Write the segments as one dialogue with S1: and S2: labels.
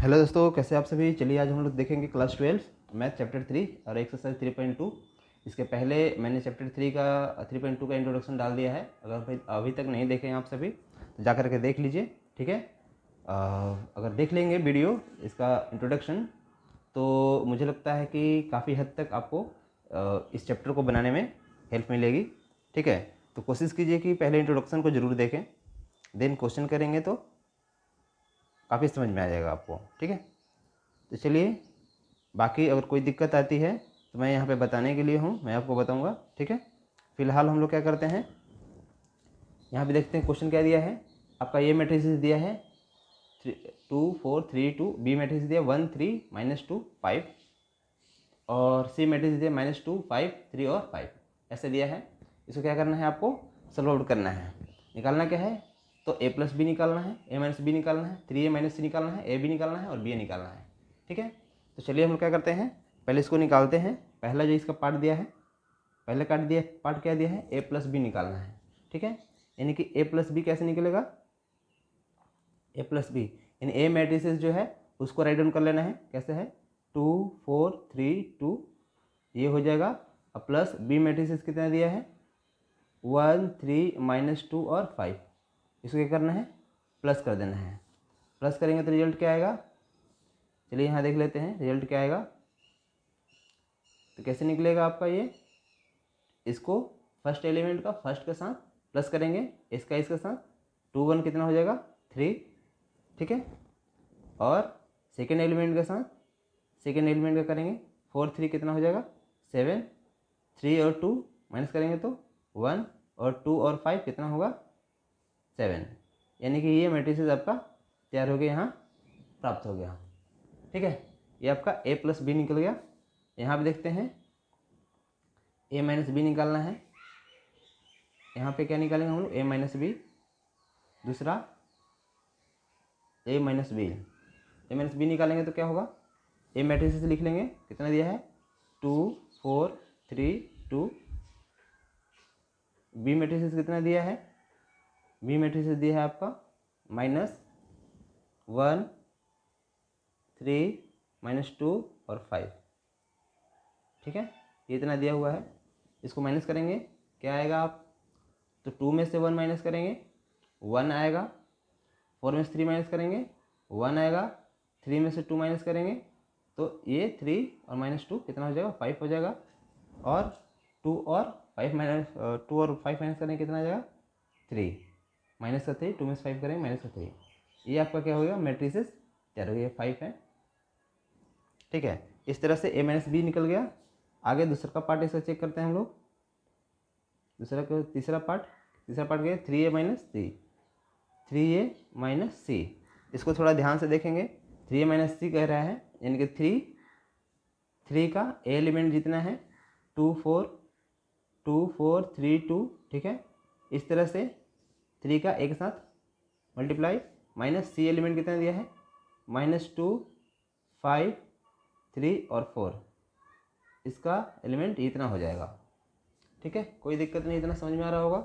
S1: Hello दोस्तों, कैसे आप सभी। चलिए आज हम लोग देखेंगे क्लास 12 मैथ चैप्टर 3 और एक्सरसाइज 3.2। इसके पहले मैंने चैप्टर 3 का 3.2 का इंट्रोडक्शन डाल दिया है। अगर भाई अभी तक नहीं देखे हैं आप सभी तो जा करके देख लीजिए, ठीक है। अगर देख लेंगे वीडियो इसका इंट्रोडक्शन तो मुझे लगता है कि काफ़ी हद तक आपको इस चैप्टर को बनाने में हेल्प मिलेगी, ठीक है। तो कोशिश कीजिए कि पहले इंट्रोडक्शन को ज़रूर देखें, देन क्वेश्चन करेंगे तो काफ़ी समझ में आ जाएगा आपको, ठीक है। तो चलिए, बाकी अगर कोई दिक्कत आती है तो मैं यहाँ पे बताने के लिए हूँ, मैं आपको बताऊँगा, ठीक है। फिलहाल हम लोग क्या करते हैं, यहाँ पे देखते हैं क्वेश्चन क्या दिया है। आपका ये मैट्रिसेस दिया है 2 4 3 2, बी मैट्रिक्स दिया 1 3 -2 5 और सी मैट्रिक्स दिया -2 5 3 और 5, ऐसे दिया है। इसको क्या करना है, आपको सॉल्व आउट करना है। निकालना क्या है, तो a प्लस बी निकालना है, a माइनस बी निकालना है, 3a माइनस सी निकालना है, a बी निकालना है और b निकालना है, ठीक है। तो चलिए हम लोग क्या करते हैं, पहले इसको निकालते हैं। पहला जो इसका पार्ट दिया है, पहले पार्ट क्या दिया है, a प्लस बी निकालना है, ठीक है। यानी कि a प्लस बी कैसे निकलेगा, a प्लस बी यानी a मैट्रिसेस जो है उसको राइट डाउन कर लेना है। कैसे है, 2 4 3 2 ये हो जाएगा। अब प्लस बी मैट्रिसेस कितना दिया है, 1 3 -2 और 5, इसको क्या करना है, प्लस कर देना है। प्लस करेंगे तो रिजल्ट क्या आएगा, चलिए यहाँ देख लेते हैं रिजल्ट क्या आएगा। तो कैसे निकलेगा आपका ये, इसको फर्स्ट एलिमेंट का फर्स्ट के साथ प्लस करेंगे, इसका इसके साथ 2 1 कितना हो जाएगा 3, ठीक है। और सेकेंड एलिमेंट के साथ सेकेंड एलिमेंट का करेंगे 4 3 कितना हो जाएगा 7, 3 और 2 माइनस करेंगे तो 1 और 2 और 5 कितना होगा 7। यानी कि ये मैट्रिसेस आपका तैयार हो गया, यहाँ प्राप्त हो गया, ठीक है। ये आपका a प्लस बी निकल गया। यहाँ पे देखते हैं a माइनस बी निकालना है। यहाँ पे क्या निकालेंगे हम लोग, a माइनस बी, दूसरा a माइनस बी निकालेंगे तो क्या होगा, a मैट्रिसेस लिख लेंगे, कितना दिया है 2 4 3 2। बी मैट्रिसेस कितना दिया है, बी मैट्रिसेस दिया है आपका -1 3 -2 और 5, ठीक है। ये इतना दिया हुआ है। इसको माइनस करेंगे, क्या आएगा आप, तो 2 में से 1 माइनस करेंगे 1 आएगा, 4 में से 3 माइनस करेंगे 1 आएगा, 3 में से 2 माइनस करेंगे तो ये 3 और -2 कितना हो जाएगा 5 हो जाएगा। और 2 और 5 माइनस करेंगे कितना आ जाएगा 3, माइनस का 3, 2 में से 5 करेंगे माइनस का 3। ये आपका क्या हो गया, मैट्रिसेस तैयार हो गया, 5 है, ठीक है। इस तरह से a माइनस बी निकल गया। आगे दूसरा का पार्ट इसका चेक करते हैं हम लोग। तीसरा पार्ट गया 3a माइनस सी, 3a माइनस सी। इसको थोड़ा ध्यान से देखेंगे, 3a माइनस सी कह रहा है, यानी कि 3 का ए एलिमेंट जितना है 2 4 2 4 3 2, ठीक है। इस तरह से 3 का एक साथ मल्टीप्लाई, माइनस सी एलिमेंट कितना दिया है -2 5 3 और 4, इसका एलिमेंट इतना हो जाएगा, ठीक है। कोई दिक्कत नहीं, इतना समझ में आ रहा होगा।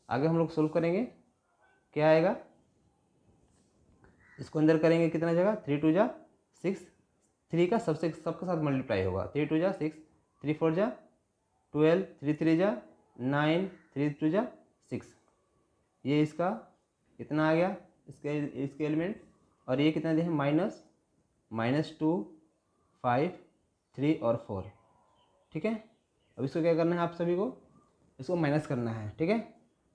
S1: आगे हम लोग सोल्व करेंगे, क्या आएगा, इसको अंदर करेंगे कितना जाएगा 3 2 जा 6, 3 का सबके साथ मल्टीप्लाई होगा, 3 2 जा 6, 3 4 जा 12, 3 3 जा 9, 3 2 जा 6। ये इसका कितना आ गया, इसके एलिमेंट। और ये कितना दिया है -2 5 3 और 4, ठीक है। अब इसको क्या करना है, आप सभी को इसको माइनस करना है, ठीक है।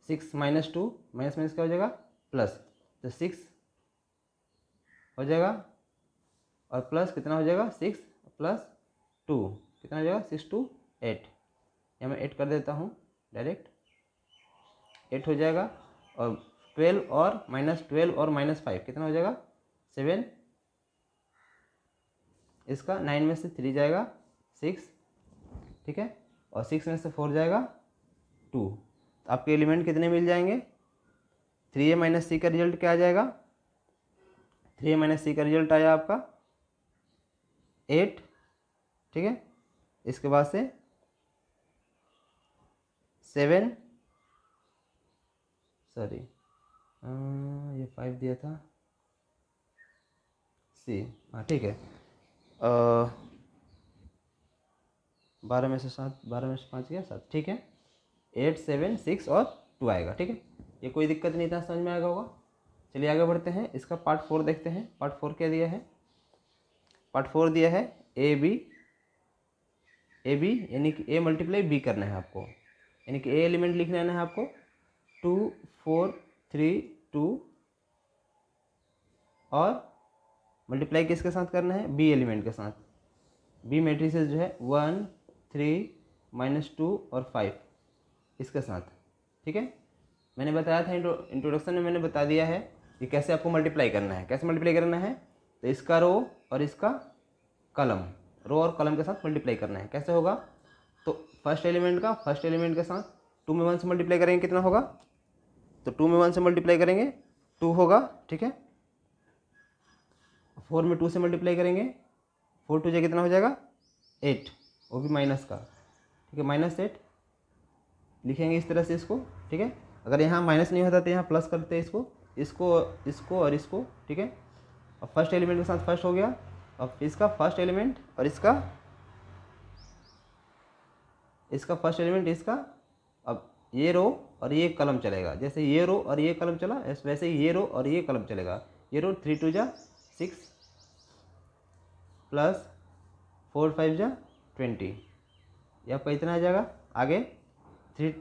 S1: 6 -2 माइनस क्या हो जाएगा प्लस, तो 6 हो जाएगा और प्लस कितना हो जाएगा 6 प्लस 2 कितना हो जाएगा 6 2 8। यहाँ मैं 8 कर देता हूँ डायरेक्ट, 8 हो जाएगा। और 12 और -5 कितना हो जाएगा 7, इसका 9 में से 3 जाएगा 6, ठीक है। और 6 में से 4 जाएगा 2, तो आपके एलिमेंट कितने मिल जाएंगे, 3a माइनस सी का रिजल्ट क्या आ जाएगा, 3a माइनस सी का रिजल्ट आया आपका 8, ठीक है। इसके बाद से 7, सॉरी ये 5 दिया था, सी, हाँ ठीक है। 12 में से 7, 12 में से 5 गया 7, ठीक है। 8, 7, 6 और 2 आएगा, ठीक है। ये कोई दिक्कत नहीं था, समझ में आएगा होगा। चलिए आगे बढ़ते हैं, इसका पार्ट 4 देखते हैं। पार्ट 4 क्या दिया है? पार्ट 4 दिया है ए बी यानी कि ए मल्टीप्लाई बी करना है आपको, यानी कि ए एलिमेंट लिख लेना है आपको 2, 4, 3, 2 और मल्टीप्लाई किसके साथ करना है? बी एलिमेंट के साथ। बी मैट्रिसेस जो है 1, 3, -2 और 5 इसके साथ, ठीक है। मैंने बताया था इंट्रोडक्शन में, मैंने बता दिया है कि कैसे आपको मल्टीप्लाई करना है। कैसे मल्टीप्लाई करना है? तो इसका रो और इसका कलम, रो और कलम के साथ मल्टीप्लाई करना है। कैसे होगा? तो फर्स्ट एलिमेंट के साथ 2 में 1 से मल्टीप्लाई करेंगे, कितना होगा? तो 2 में 1 से मल्टीप्लाई करेंगे 2 होगा, ठीक है। 4 में 2 से मल्टीप्लाई करेंगे 4 2 कितना हो जाएगा? 8, वो भी माइनस का, ठीक है। -8 लिखेंगे इस तरह से इसको, ठीक है। अगर यहाँ माइनस नहीं होता तो यहाँ प्लस करते हैं इसको और इसको, ठीक है। अब फर्स्ट एलिमेंट के साथ फर्स्ट हो गया, अब इसका फर्स्ट एलिमेंट और इसका फर्स्ट एलिमेंट इसका, अब ये रो और ये कलम चलेगा। जैसे ये रो और ये कलम चला वैसे ही ये रो और ये कलम चलेगा। ये रो 3 2 6 प्लस 4 5 20, ये आपका इतना आ जाएगा। आगे 3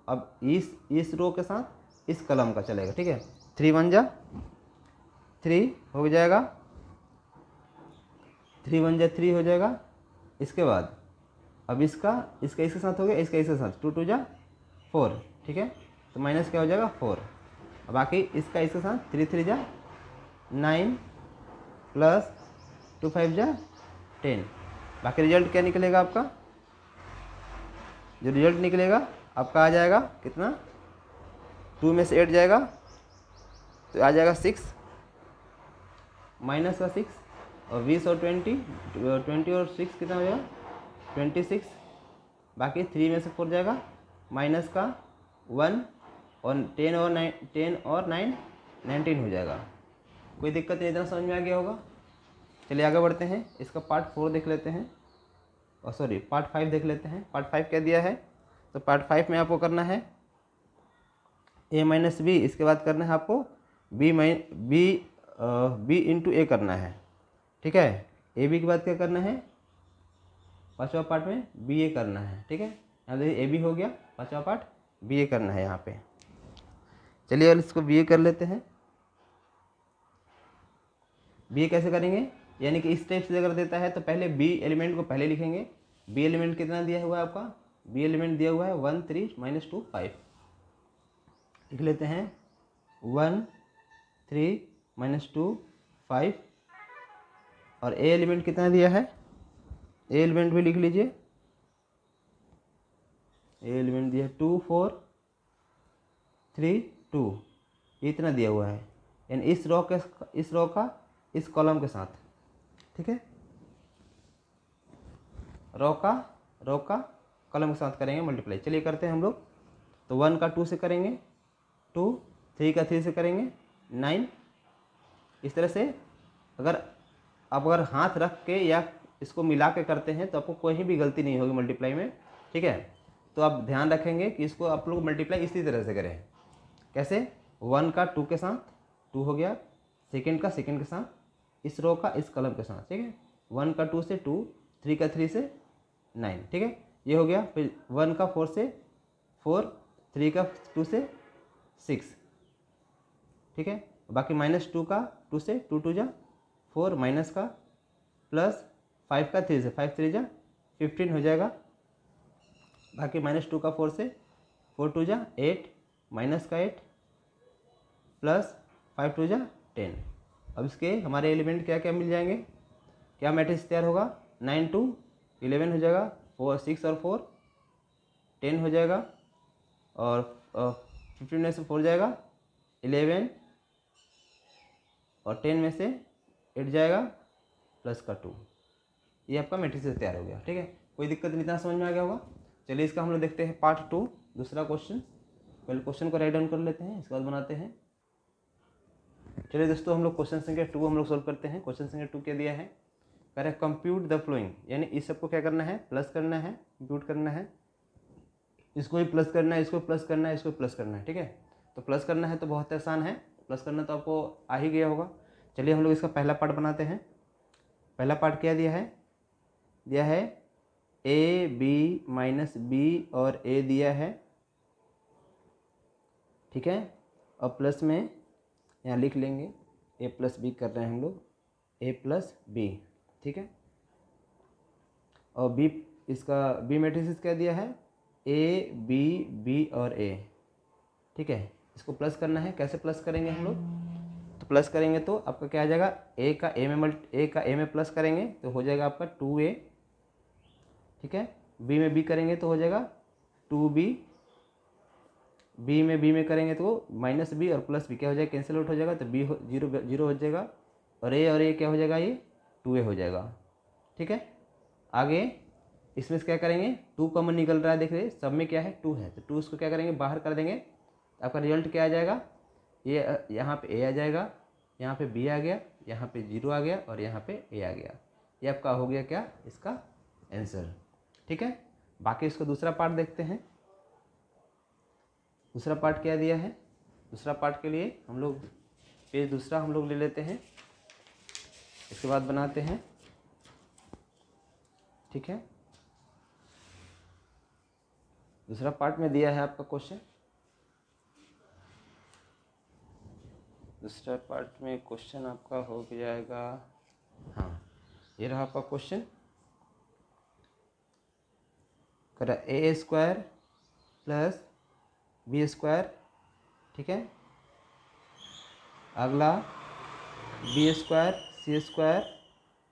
S1: अब इस रो के साथ इस कलम का चलेगा, ठीक है। 3 1 3 हो जाएगा, 3 1 3 हो जाएगा। इसके बाद अब इसका इसके साथ हो गया, इसके साथ 2 2 4, ठीक है। तो माइनस क्या हो जाएगा? 4। अब बाकी इसके साथ 3 3 9 प्लस 2 5 10। बाकी रिजल्ट क्या निकलेगा आपका? जो रिजल्ट निकलेगा आपका आ जाएगा कितना? 2 में से 8 जाएगा तो आ जाएगा 6, माइनस का 6 और 20 और 20 और 6 कितना हो जाएगा? 26। बाकी 3 में से 4 जाएगा, माइनस का 1 और 10 और 9 19 हो जाएगा। कोई दिक्कत नहीं, इतना समझ में आ गया होगा। चलिए आगे बढ़ते हैं, इसका पार्ट 4 देख लेते हैं, और सॉरी पार्ट 5 देख लेते हैं। पार्ट 5 क्या दिया है? तो पार्ट 5 में आपको करना है a - b, इसके बाद करना है आपको b इंटू ए करना है, ठीक है। ए बी के बाद क्या करना है? पांचवा पार्ट में बी ए करना है, ठीक है। यहाँ देखिए ए बी हो गया, पांचवा पार्ट बी ए करना है यहाँ पे। चलिए और इसको बी ए कर लेते हैं। बी ए कैसे करेंगे? यानी कि इस टाइप से अगर देता है तो पहले बी एलिमेंट को पहले लिखेंगे। बी एलिमेंट कितना दिया हुआ है आपका? बी एलिमेंट दिया हुआ है 1 3 -2 5, लिख लेते हैं 1 3 -2 5। और ए एलिमेंट कितना दिया है? ए एलिमेंट भी लिख लीजिए। ए एलिमेंट दिया 2 4 3 2, इतना दिया हुआ है, यानी इस रो का इस कॉलम के साथ, ठीक है। रो का कॉलम के साथ करेंगे मल्टीप्लाई। चलिए करते हैं हम लोग। तो 1 का 2 से करेंगे 2, 3 का 3 से करेंगे 9। इस तरह से अगर हाथ रख के या इसको मिला के करते हैं तो आपको कोई भी गलती नहीं होगी मल्टीप्लाई में, ठीक है। तो आप ध्यान रखेंगे कि इसको आप लोग मल्टीप्लाई इसी तरह से करें। कैसे? 1 का 2 के साथ 2 हो गया, सेकंड के साथ, इस रो का इस कलम के साथ, ठीक है। 1 का 2 से 2, 3 का 3 से 9, ठीक है, ये हो गया। फिर 1 का 4 से 4, 3 का 2 से 6, ठीक है। बाकी -2 का 2 से 2 2 4, माइनस का प्लस 5 का 3 से 5 3 15 हो जाएगा। बाकी -2 का 4 से 4 2 8, माइनस का 8 प्लस 5 2 10। अब इसके हमारे एलिमेंट क्या क्या मिल जाएंगे? क्या मैट्रिक्स तैयार होगा? 9 2 11 हो जाएगा, 4 6 और 4 10 हो जाएगा, और 15 में से 4 जाएगा 11, और 10 में से 8 जाएगा प्लस का 2। ये आपका मैट्रिक्स तैयार हो गया, ठीक है। कोई दिक्कत नहीं, इतना समझ में आ गया होगा। चलिए इसका हम लोग देखते हैं पार्ट 2, दूसरा क्वेश्चन। पहले क्वेश्चन को राइट डाउन कर लेते हैं, इसके बाद बनाते हैं। चलिए दोस्तों, हम लोग क्वेश्चन संख्या 2 हम लोग सोल्व करते हैं। क्वेश्चन संख्या 2 क्या दिया है, कह रहा है कंप्यूट द फ्लोइंग, यानी इस सबको क्या करना है, प्लस करना है, कंप्यूट करना है। इसको भी प्लस करना है, इसको प्लस करना है, इसको प्लस करना है। ठीक है, तो प्लस करना है तो बहुत आसान है, प्लस करना तो आपको आ ही गया होगा। चलिए हम लोग इसका पहला पार्ट बनाते हैं। पहला पार्ट क्या दिया है ए बी माइनस बी और ए दिया है। ठीक है, और प्लस में यहाँ लिख लेंगे ए प्लस बी कर रहे हैं हम लोग, ए प्लस बी। ठीक है, और बी, इसका बी मैट्रिक्स क्या दिया है, ए बी बी और ए। ठीक है, इसको प्लस करना है। कैसे प्लस करेंगे हम लोग, तो प्लस करेंगे तो आपका क्या आ जाएगा, ए का ए में प्लस करेंगे तो हो जाएगा आपका 2a। ठीक है, बी में बी करेंगे तो हो जाएगा 2b, बी में करेंगे तो माइनस बी और प्लस बी क्या हो जाएगा, कैंसिल आउट हो जाएगा, तो बी जीरो हो जाएगा, और ए क्या हो जाएगा, ये 2a हो जाएगा। ठीक है, आगे इसमें से क्या करेंगे, 2 कॉमन निकल रहा है, देख रहे सब में क्या है 2 है, तो 2 इसको क्या करेंगे, बाहर कर देंगे। आपका रिजल्ट क्या आ जाएगा, ये यहाँ पे ए आ जाएगा, यहाँ पे बी आ गया, यहाँ पे 0 आ गया और यहाँ पे ए आ गया। ये आपका हो गया क्या, इसका आंसर। ठीक है, बाकी इसको दूसरा पार्ट देखते हैं। दूसरा पार्ट क्या दिया है, दूसरा पार्ट के लिए हम लोग पेज दूसरा हम लोग ले लेते हैं, इसके बाद बनाते हैं। ठीक है, दूसरा पार्ट में दिया है आपका क्वेश्चन। दूसरा पार्ट में क्वेश्चन आपका हो जाएगा, हाँ ये रहा आपका क्वेश्चन, करा ए स्क्वायर प्लस बी स्क्वायर। ठीक है, अगला बी स्क्वायर सी स्क्वायर,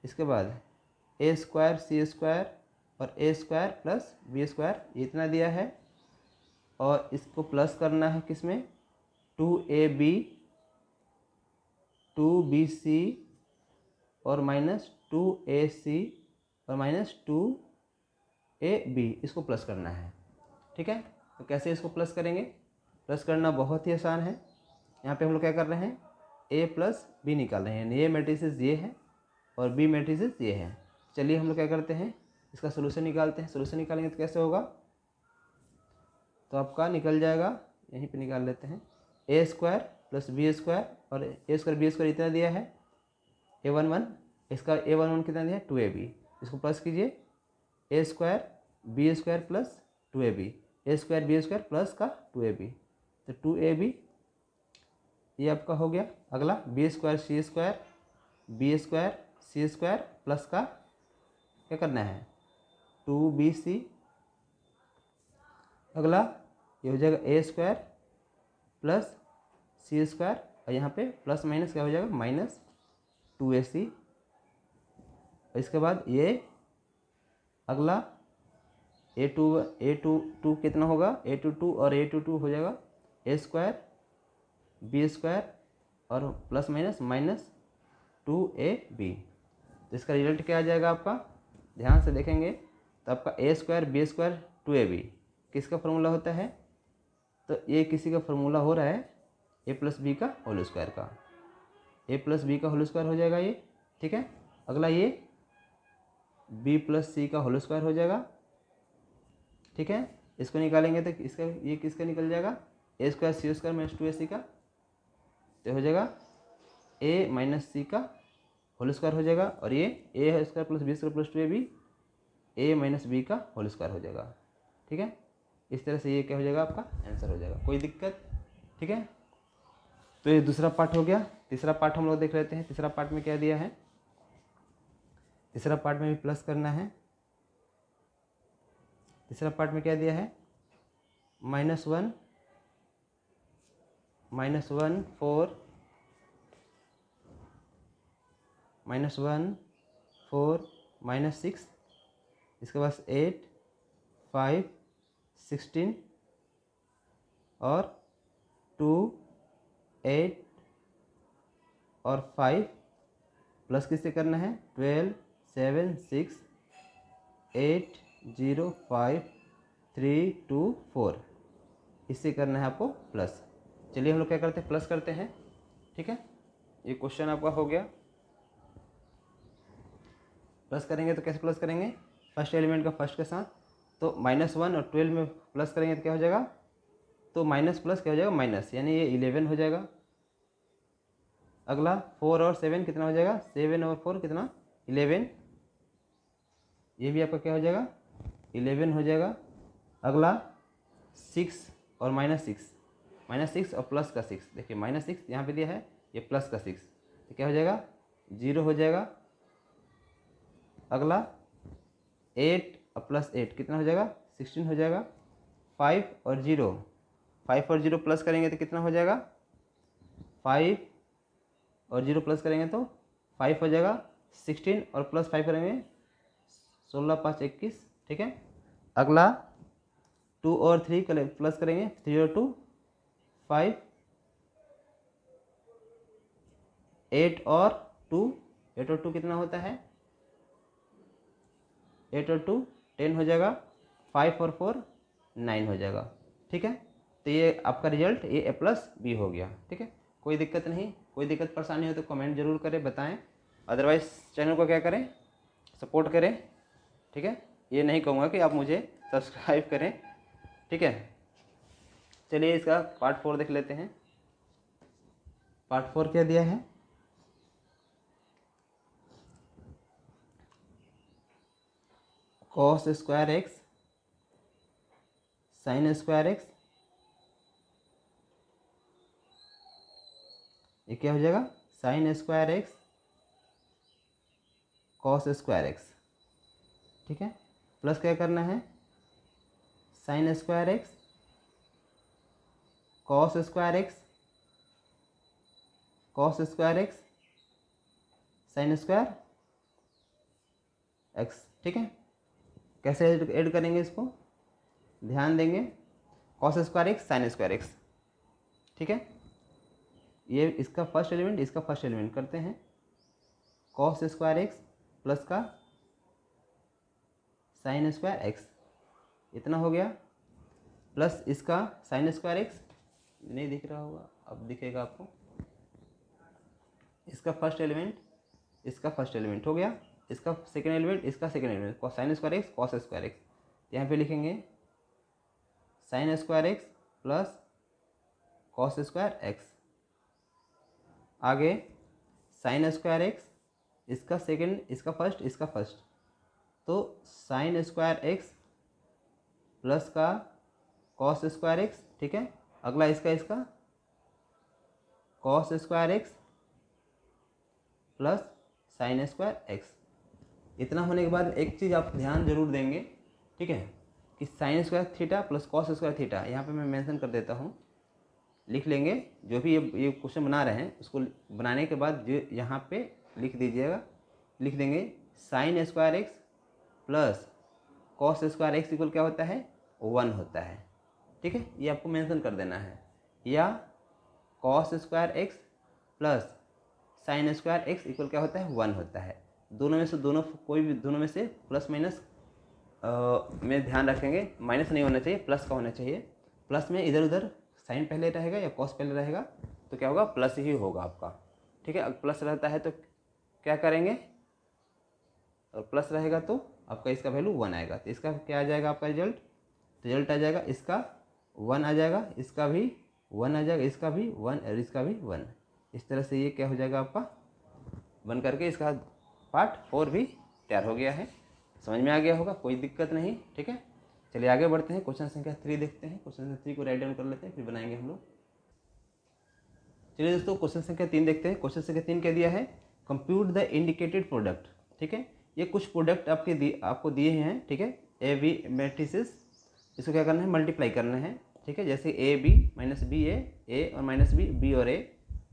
S1: इसके बाद ए स्क्वायर सी स्क्वायर और ए स्क्वायर प्लस बी स्क्वायर, ये इतना दिया है। और इसको प्लस करना है किसमें, 2ab 2bc और माइनस 2ac और माइनस 2ab, इसको प्लस करना है। ठीक है, तो कैसे इसको प्लस करेंगे, प्लस करना बहुत ही आसान है। यहाँ पे हम लोग क्या कर रहे हैं, a प्लस बी निकाल रहे हैं, ये मैट्रिसेस ये है और बी मैट्रिसेस ये है। चलिए हम लोग क्या करते हैं, इसका सोल्यूशन निकालते हैं। सोल्यूशन निकालेंगे तो कैसे होगा, तो आपका निकल जाएगा, यहीं पे निकाल लेते हैं, ए स्क्वायर प्लस बी स्क्वायर और ए स्क्वायर बी स्क्वायर इतना दिया है a11, इसका a11 कितना दिया है 2ab, इसको प्लस कीजिए, A square B square plus 2ab, A square B square plus का 2ab, तो 2ab ये आपका हो गया। अगला B square C square, B square C square plus का क्या करना है 2bc। अगला ये हो जाएगा A square plus C square और यहाँ पे प्लस माइनस क्या हो जाएगा माइनस 2ac। इसके बाद ये अगला a2 कितना होगा, a2 और a2 हो जाएगा ए स्क्वायर बी स्क्वायर और प्लस माइनस माइनस 2ab। तो इसका रिजल्ट क्या आ जाएगा आपका, ध्यान से देखेंगे तो आपका ए स्क्वायर बी स्क्वायर 2ab किसका फॉर्मूला होता है, तो ये किसी का फॉर्मूला हो रहा है ए प्लस बी का होल स्क्वायर का, ए प्लस बी का होल स्क्वायर हो जाएगा ये। ठीक है, अगला ये बी प्लस सी का होल स्क्वायर हो जाएगा। ठीक है, इसको निकालेंगे तो इसका ये किसका निकल जाएगा, A square C square minus 2ac का, तो हो जाएगा ए माइनस सी का होल स्क्वायर हो जाएगा, और ये A square plus B square plus 2ab A minus B का होल स्क्वायर हो जाएगा। ठीक है, इस तरह से ये क्या हो जाएगा, आपका आंसर हो जाएगा, कोई दिक्कत। ठीक है, तो ये दूसरा पार्ट हो गया। तीसरा पार्ट हम लोग देख लेते हैं। तीसरा पार्ट में क्या दिया है, तीसरा पार्ट में भी प्लस करना है। तीसरा पार्ट में क्या दिया है, -1 4 -1 4 -6, इसके बाद 8 5 16 और 2 8 और 5 प्लस किससे करना है 12 7 6 8 0 5 3 2 4, इससे करना है आपको प्लस। चलिए हम लोग क्या करते हैं, प्लस करते हैं। ठीक है, ये क्वेश्चन आपका हो गया। प्लस करेंगे तो कैसे प्लस करेंगे, फर्स्ट एलिमेंट का फर्स्ट के साथ, तो -1 और 12 में प्लस करेंगे तो क्या हो जाएगा, तो माइनस प्लस क्या हो जाएगा माइनस, यानी ये 11 हो जाएगा। अगला 4 और 7 कितना हो जाएगा, 7 और 4 कितना 11, ये भी आपका क्या हो जाएगा 11 हो जाएगा। अगला 6 और -6 और प्लस का 6, देखिए -6 यहाँ पे दिया है, ये प्लस का 6, तो क्या हो जाएगा 0 हो जाएगा। अगला 8 और +8 कितना हो जाएगा 16 हो जाएगा। 5 और 0 प्लस करेंगे तो कितना हो जाएगा, 5 और 0 प्लस करेंगे तो 5 हो जाएगा। 16 और +5 करेंगे 16 5 21, ठीक है। अगला 2 और 3 प्लस करेंगे, 3 और 2 5, 8 और 2 कितना होता है, 8 और 2 10 हो जाएगा। 5 और 4 9 हो जाएगा, ठीक है। तो ये आपका रिजल्ट ये A+B हो गया, ठीक है। कोई दिक्कत नहीं, कोई दिक्कत परेशानी हो तो कमेंट जरूर करें, बताएं। अदरवाइज़ चैनल को क्या करें, सपोर्ट करें, ठीक है। ये नहीं कहूँगा कि आप मुझे सब्सक्राइब करें, ठीक है। चलिए इसका पार्ट 4 देख लेते हैं। पार्ट 4 क्या दिया है, cos square x sin square x, ये क्या हो जाएगा sin square x cos square x, ठीक है। प्लस क्या करना है, sin square x cos square x sin square x, ठीक है। कैसे ऐड करेंगे इसको, ध्यान देंगे, cos square x sin square x, ठीक है। ये इसका फर्स्ट एलिमेंट, इसका फर्स्ट एलिमेंट करते हैं, cos स्क्वायर x प्लस का sin स्क्वायर x, इतना हो गया, प्लस इसका sin स्क्वायर x, नहीं दिख रहा होगा, अब दिखेगा आपको, इसका फर्स्ट एलिमेंट, इसका फर्स्ट एलिमेंट हो गया, इसका सेकेंड एलिमेंट, इसका second element, sin square x cos square x, यहाँ पे लिखेंगे sin square x plus cos square x, आगे sin स्क्वायर x, इसका सेकेंड, इसका फर्स्ट, तो sin स्क्वायर x प्लस का cos स्क्वायर x, ठीक है। अगला इसका cos square x plus sin square x, इतना होने के बाद एक चीज़ आप ध्यान जरूर देंगे, ठीक है, कि sin square theta plus cos square theta, यहाँ पे मैं मेंशन कर देता हूँ, लिख लेंगे। जो भी ये क्वेश्चन बना रहे हैं उसको बनाने के बाद जो यहाँ पे लिख दीजिएगा, लिख देंगे sin square x plus cos square x equal क्या होता है 1 होता है, ठीक है। ये आपको मेंशन कर देना है, या cos square x plus sin square x equal क्या होता है 1 होता है। दोनों में से कोई भी दोनों में से प्लस माइनस में ध्यान रखेंगे, माइनस नहीं होना चाहिए, प्लस का होना चाहिए। प्लस में इधर उधर साइन पहले रहेगा या कॉस पहले रहेगा तो क्या होगा, प्लस ही होगा आपका, ठीक है। अगर प्लस रहता है तो क्या करेंगे, और प्लस रहेगा तो आपका इसका वैल्यू 1 आएगा, तो इसका क्या आ जाएगा आपका रिजल्ट आ जाएगा, इसका 1 आ जाएगा, इसका भी 1 आ जाएगा, इसका भी 1 और इसका भी 1। इस तरह से ये क्या हो जाएगा आपका बन करके, इसका पार्ट 4 भी तैयार हो गया है। समझ में आ गया होगा, कोई दिक्कत नहीं, ठीक है। चलिए आगे बढ़ते हैं, क्वेश्चन संख्या 3 देखते हैं। क्वेश्चन संख्या 3 को राइट डाउन कर लेते हैं, फिर बनाएंगे हम लोग। चलिए दोस्तों क्वेश्चन संख्या 3 देखते हैं। क्वेश्चन संख्या 3 क्या दिया है, कंप्यूट द इंडिकेटेड प्रोडक्ट, ठीक है। ये कुछ प्रोडक्ट आपको दिए हैं, ठीक है, ए बी मैट्रिसेस, इसको क्या करना है मल्टीप्लाई करना है, ठीक है। जैसे ए बी माइनस बी ए और माइनस बी बी और ए,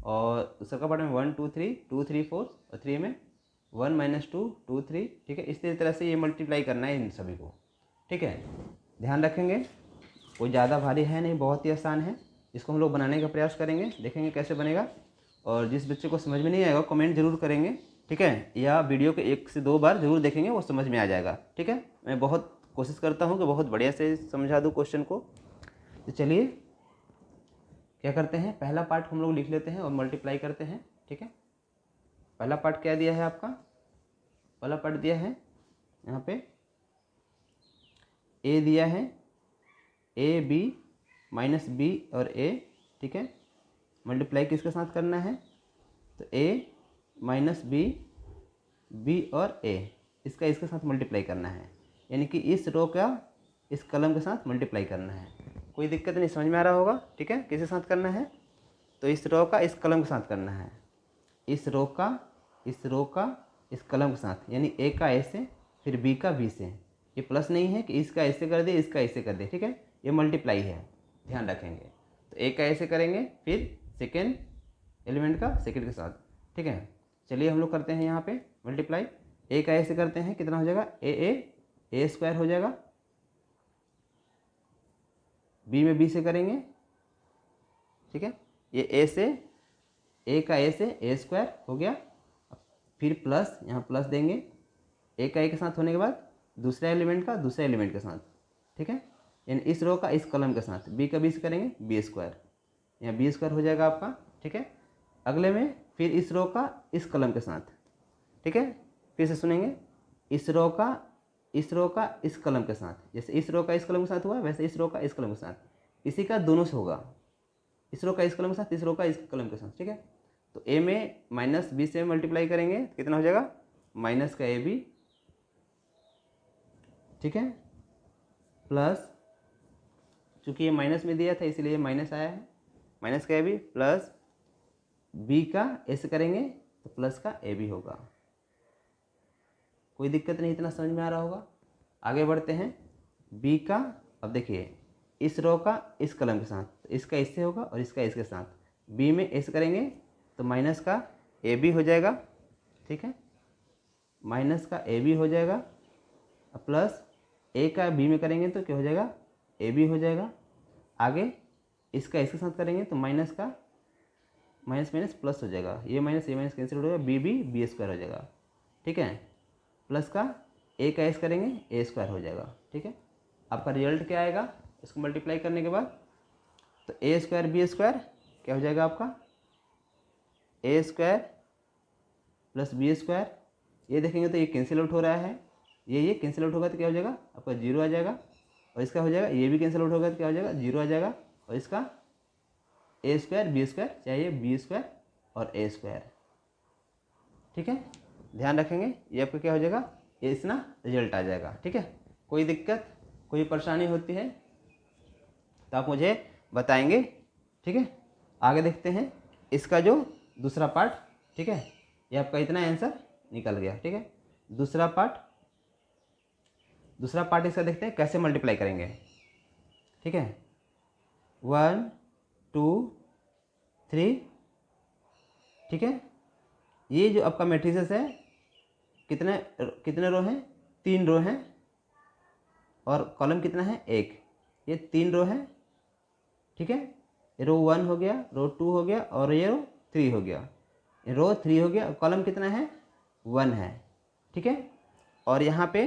S1: और दूसरा पार्ट में 1 2 3 2 3 4 और 3 में 1 - 2 2 3, ठीक है। इसी तरह से ये मल्टीप्लाई करना है इन सभी को, ठीक है। ध्यान रखेंगे, कोई ज़्यादा भारी है नहीं, बहुत ही आसान है। इसको हम लोग बनाने का प्रयास करेंगे, देखेंगे कैसे बनेगा। और जिस बच्चे को समझ में नहीं आएगा कमेंट जरूर करेंगे, ठीक है, या वीडियो को 1 से 2 बार जरूर देखेंगे, वो समझ में आ जाएगा, ठीक है। मैं बहुत कोशिश करता हूँ कि बहुत बढ़िया से समझा दूँ क्वेश्चन को। तो चलिए क्या करते हैं, पहला पार्ट हम लोग लिख लेते हैं और मल्टीप्लाई करते हैं, ठीक है। पहला पार्ट क्या दिया है आपका, पहला पार्ट दिया है यहाँ पे ए दिया है, ए बी माइनस बी और ए, ठीक है। मल्टीप्लाई किसके साथ करना है, तो ए माइनस बी, बी और ए, इसका इसके साथ मल्टीप्लाई करना है, यानी कि इस रो का इस कलम के साथ मल्टीप्लाई करना है। कोई दिक्कत नहीं, समझ में आ रहा होगा, ठीक है। किसके साथ करना है, तो इस रो का इस कलम के साथ करना है, इस रो का इस कलम के साथ, यानी ए का ए से फिर बी का बी से। ये प्लस नहीं है कि इसका ऐसे कर दे इसका ऐसे कर दे, ठीक है, ये मल्टीप्लाई है, ध्यान रखेंगे। तो ए का ऐसे करेंगे फिर सेकेंड एलिमेंट का सेकेंड के साथ, ठीक है। चलिए हम लोग करते हैं यहाँ पे मल्टीप्लाई। ए का ऐसे करते हैं, कितना हो जाएगा, ए स्क्वायर हो जाएगा, बी में बी से करेंगे, ठीक है। ये ए से, ए का ए से ए स्क्वायर हो गया, फिर प्लस, यहाँ प्लस देंगे, ए का ए के साथ होने के बाद दूसरा एलिमेंट का दूसरे एलिमेंट के साथ, ठीक है, यानी इस रो का इस कलम के साथ, बी का बी से करेंगे बी स्क्वायर, यहाँ बी स्क्वायर हो जाएगा आपका, ठीक है। अगले में फिर इस रो का इस कलम के साथ, ठीक है, फिर से सुनेंगे, इस रो का इस कलम के साथ, जैसे इस रो का इस कलम के साथ हुआ वैसे इस रो का इस कलम के साथ, इसी का दोनों से होगा, इस रो का इस कलम के साथ, इस रो का इस कलम के साथ, ठीक है। तो ए में माइनस बी से मल्टीप्लाई करेंगे तो कितना हो जाएगा, माइनस का ए बी, ठीक है, प्लस, चूँकि ये माइनस में दिया था इसलिए ये माइनस आया है, माइनस का ए बी प्लस बी का ए से करेंगे तो प्लस का ए बी होगा। कोई दिक्कत नहीं, इतना समझ में आ रहा होगा। आगे बढ़ते हैं, बी का, अब देखिए इस रो का इस कलम के साथ, तो इसका इससे होगा और इसका इसके साथ, बी में ऐसे करेंगे तो माइनस का ए बी हो जाएगा, ठीक है, माइनस का ए बी हो जाएगा, प्लस ए का बी में करेंगे तो क्या हो जाएगा, ए बी हो जाएगा। आगे इसका इसके साथ करेंगे तो माइनस का माइनस माइनस प्लस हो जाएगा, ये माइनस कैंसिल हो जाएगा, बी स्क्वायर हो जाएगा, ठीक है, प्लस का ए का एस करेंगे ए स्क्वायर हो जाएगा, ठीक है। आपका रिजल्ट क्या आएगा, इसको मल्टीप्लाई करने के बाद, तो ए स्क्वायर बी स्क्वायर क्या हो जाएगा आपका, ए स्क्वायर प्लस बी स्क्वायर, ये देखेंगे तो ये कैंसिल आउट हो रहा है, ये कैंसिल आउट होगा तो क्या हो जाएगा आपका, जीरो आ जाएगा, और इसका हो जाएगा ये भी कैंसिल आउट होगा तो क्या हो जाएगा, जीरो आ जाएगा, और इसका ए स्क्वायर बी स्क्वायर चाहिए बी स्क्वायर और ए स्क्वायर, ठीक है, ध्यान रखेंगे। ये आपका क्या हो जाएगा, ये इतना रिजल्ट आ जाएगा, ठीक है। कोई दिक्कत कोई परेशानी होती है तो आप मुझे बताएंगे, ठीक है। आगे देखते हैं इसका जो दूसरा पार्ट, ठीक है, ये आपका इतना आंसर निकल गया, ठीक है। दूसरा पार्ट इसका देखते हैं कैसे मल्टीप्लाई करेंगे, ठीक है। 1 2 3, ठीक है। ये जो आपका मैट्रिसेस है कितने रो हैं, 3 रो हैं, और कॉलम कितना है, 1, ये 3 रो है, ठीक है। रो 1 हो गया, रो 2 हो गया, और ये रो 3 हो गया, रो 3 हो गया, कॉलम कितना है, 1 है, ठीक है। और यहाँ पे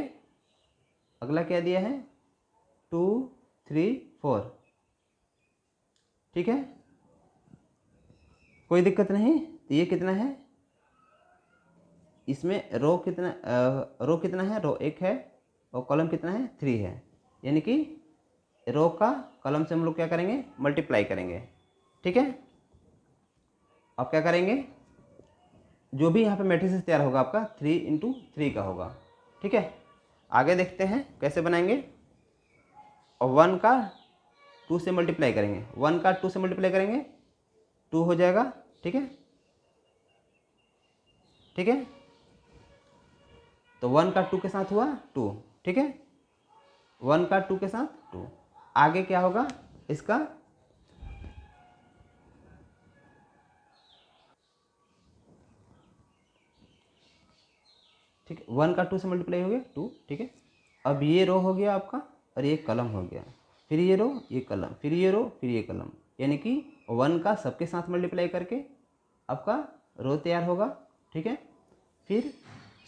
S1: अगला क्या दिया है, 2 3 4, ठीक है, कोई दिक्कत नहीं। तो ये कितना है, इसमें रो कितना है, रो 1 है, और कॉलम कितना है, 3 है, यानी कि रो का कॉलम से हम लोग क्या करेंगे, मल्टीप्लाई करेंगे, ठीक है। अब क्या करेंगे, जो भी यहाँ पे मैट्रिक्स तैयार होगा आपका 3 × 3 का होगा, ठीक है। आगे देखते हैं कैसे बनाएंगे, और 1 का 2 से मल्टीप्लाई करेंगे, 1 का 2 से मल्टीप्लाई करेंगे 2 हो जाएगा, ठीक है, ठीक है। तो 1 का 2 के साथ हुआ 2, ठीक है, 1 का 2 के साथ 2। आगे क्या होगा इसका, ठीक है, 1 का 2 से मल्टीप्लाई हो गया 2, ठीक है। अब ये रो हो गया आपका और ये कलम हो गया, फिर ये रो ये कलम, फिर ये रो फिर ये कलम, यानी कि 1 का सबके साथ मल्टीप्लाई करके आपका रो तैयार होगा, ठीक है। फिर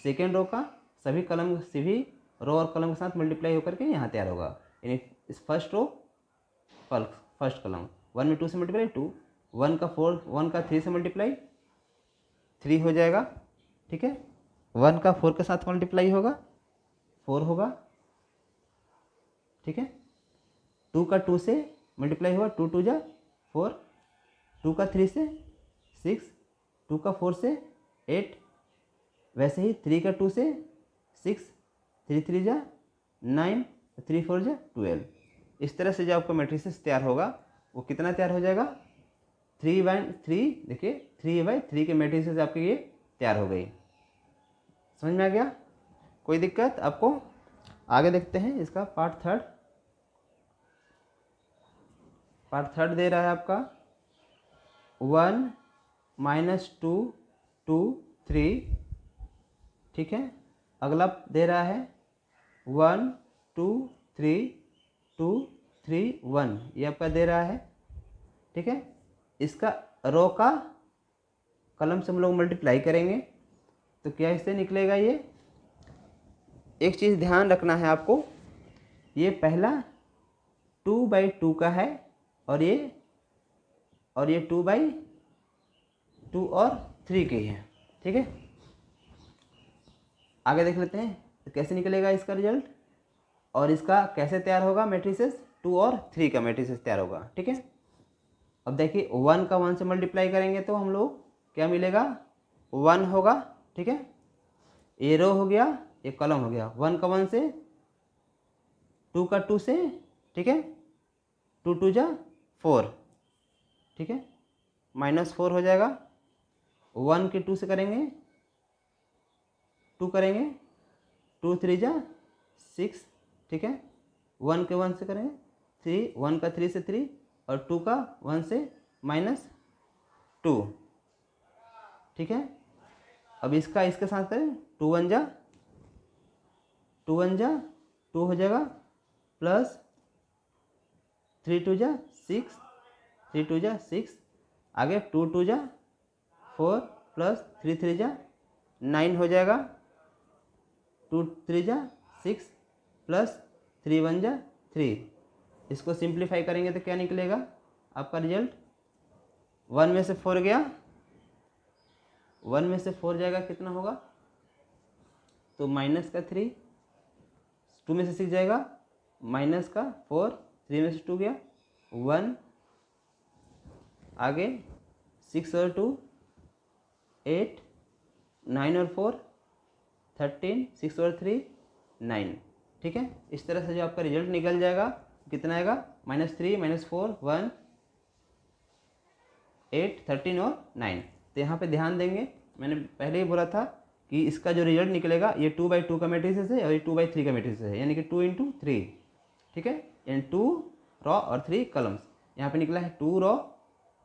S1: सेकेंड रो का सभी रो और कलम के साथ मल्टीप्लाई होकर के यहाँ तैयार होगा, यानी इस फर्स्ट रो फर्स्ट कलम, 1 में 2 से मल्टीप्लाई 2, 1 का 3 से मल्टीप्लाई 3 हो जाएगा, ठीक है। 1 का 4 के साथ मल्टीप्लाई होगा 4 होगा, ठीक है। 2 का 2 से मल्टीप्लाई होगा 2 2 जा 4, 2 का 3 से 6, 2 का 4 से 8, वैसे ही 3 का 2 से 6, 3 3 जा 9, 3 4 जा 12। इस तरह से जो आपका मैट्रिसेस तैयार होगा वो कितना तैयार हो जाएगा 3/3। देखिए 3/3 के मैट्रिसेस आपके ये तैयार हो गई। समझ में आ गया? कोई दिक्कत आपको? आगे देखते हैं इसका पार्ट थर्ड। पार्ट थर्ड दे रहा है आपका 1 -2 2 3, ठीक है। अगला दे रहा है 1 2 3 2 3 1, ये आपका दे रहा है, ठीक है। इसका रो का कलम से हम लोग मल्टीप्लाई करेंगे तो क्या इससे निकलेगा ये। एक चीज़ ध्यान रखना है आपको, ये पहला 2/2 का है और ये 2/2 और 3 के हैं, ठीक है। आगे देख लेते हैं तो कैसे निकलेगा इसका रिजल्ट और इसका कैसे तैयार होगा मैट्रिसेस। 2 और 3 का मैट्रिसेस तैयार होगा, ठीक है। अब देखिए 1 का 1 से मल्टीप्लाई करेंगे तो हम लोग क्या मिलेगा 1 होगा, ठीक है। ये रो हो गया, ये कॉलम हो गया। 1 का 1 से, 2 का 2 से, ठीक है। 2 2 जा 4, ठीक है, -4 हो जाएगा। 1 के 2 से करेंगे 2 करेंगे, 2 3 जा 6, ठीक है। 1 के 1 से करेंगे 3, 1 का 3 से 3 और 2 का 1 से -2, ठीक है। अब इसका इसके साथ करें 2 1 जा 2 हो जाएगा, प्लस 3 2 जा 6, 3 2 जा 6, आगे 2 2 जा 4 प्लस 3 3 जा 9 हो जाएगा, 2 3 जा 6 प्लस 3 1 जा 3। इसको सिंप्लीफाई करेंगे तो क्या निकलेगा आपका रिजल्ट। 1 में से 4 गया, 1 में से 4 जाएगा कितना होगा तो -3, 2 में से 6 जाएगा -4, 3 में से 2 गया 1, आगे 6 और 2 8, 9 और 4 13, 6 और 3 9, ठीक है। इस तरह से जो आपका रिजल्ट निकल जाएगा कितना आएगा -3 -4 1 8 13 और 9। तो यहाँ पे ध्यान देंगे, मैंने पहले ही बोला था कि इसका जो रिजल्ट निकलेगा ये 2/2 का मैट्रिसेस है और ये 2/3 का मैट्रिसेस है, यानी कि 2 × 3, ठीक है। यानी 2 रॉ और 3 कॉलम्स। यहाँ पे निकला है 2 रॉ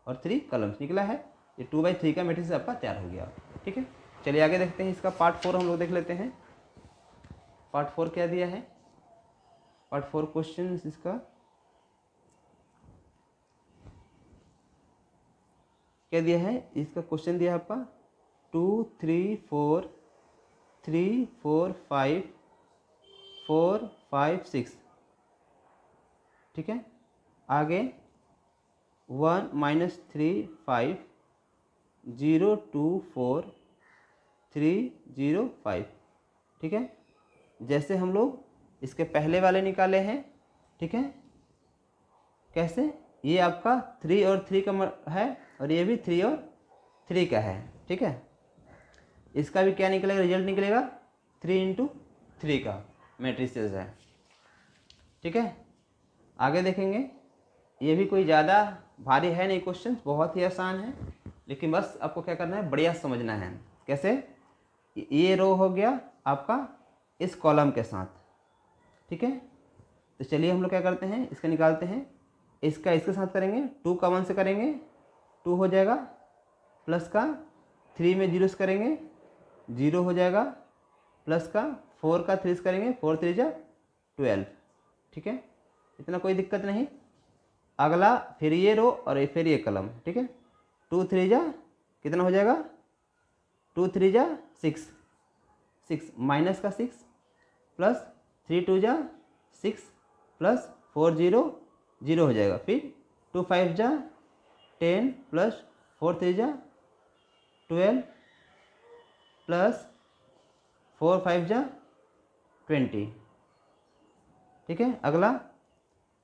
S1: और 3 कॉलम्स निकला है। ये 2/3 का मैट्रिक्स आपका तैयार हो गया, ठीक है। चलिए आगे देखते हैं इसका पार्ट 4 हम लोग देख लेते हैं। पार्ट 4 क्या दिया है, पार्ट 4 क्वेश्चन इसका क्या दिया है। इसका क्वेश्चन दिया है आपका 2 3 4 3 4 5 4 5 6, ठीक है। आगे 1 -3 5 0 2 4 3 0 5, ठीक है। जैसे हम लोग इसके पहले वाले निकाले हैं, ठीक है। कैसे, ये आपका 3 और 3 का है और ये भी 3 और 3 का है, ठीक है। इसका भी क्या निकलेगा रिजल्ट निकलेगा 3 × 3 का मैट्रिसेस है, ठीक है। आगे देखेंगे, ये भी कोई ज़्यादा भारी है नहीं, क्वेश्चन बहुत ही आसान है, लेकिन बस आपको क्या करना है बढ़िया समझना है। कैसे, ये रो हो गया आपका इस कॉलम के साथ, ठीक है। तो चलिए हम लोग क्या करते हैं इसका निकालते हैं। इसका इसके साथ करेंगे 2 का 1 से करेंगे 2 हो जाएगा, प्लस का 3 में 0 से करेंगे 0 हो जाएगा, प्लस का 4 का 3 से करेंगे 4 3 जा 12, ठीक है। इतना कोई दिक्कत नहीं। अगला फिर ये रो और फिर ये कलम, ठीक है। 2 3 जा कितना हो जाएगा 2 3 जा 6 6 माइनस का 6 प्लस 3 2 जा 6 प्लस 4 0 0 हो जाएगा, फिर 2 5 जा 10 प्लस 4 3 जा 12 प्लस 4 5 जा 20, ठीक है। अगला